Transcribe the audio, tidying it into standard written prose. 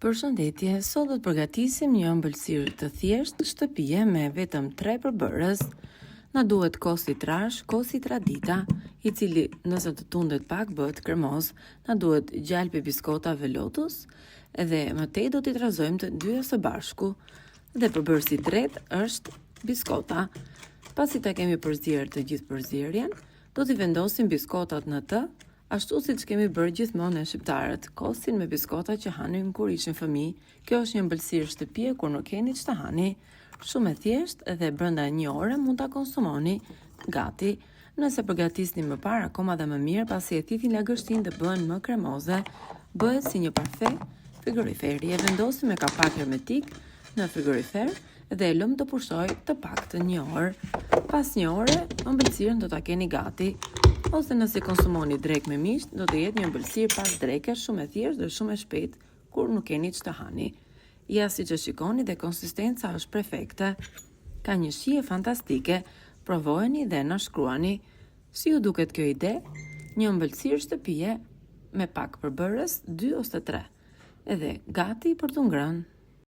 Përshëndetje, sot do të përgatisim një ëmbëlsirë të thjeshtë shtëpie me vetëm 3 përbërës. Na duhet kosi trash, kosi tradita, i cili nëse të tundet pak bëhet kremoz. Na duhet gjalpi biskotave Lotus, edhe më tej do t'i trazojmë të dyja së bashku. Dhe përbërësi i tretë është biskota. Pasi ta kemi përzier të gjithë përzierjen, do t'i vendosim biskotat në të, ashtu si që kemi bërë gjithmonë në shqiptarët, kosin me biskota që hanim kur ishin fëmijë. Kjo është një ëmbëlsirë shtëpie kur nuk keni ç'ta hani, shumë e thjeshtë dhe brenda një ore mund ta konsumoni gati. Nëse përgatisni më parë akoma dhe më mirë, pasi e thithin lagështin dhe bëhen më kremoze, bëhet si një parfe frigoriferi. E vendosim me kapak hermetik në frigorifer dhe e lëm të pushoj të paktën një orë. Pas një ore, ëmbëlsirën do ta keni gati. Ose nëse konsumoni drek me mish, do të jetë një ëmbëlsirë pas dreke, shumë e thjeshtë dhe shumë e shpejtë kur nuk keni ç'të hani. Ja, siç e shikoni, dhe konsistenca është perfekte. Ka një shije fantastike. Provojeni dhe na shkruani si ju duket kjo ide, një ëmbëlsirë shtëpie me pak përbërës, 2 ose 3. Edhe gati për t'u ngrënë.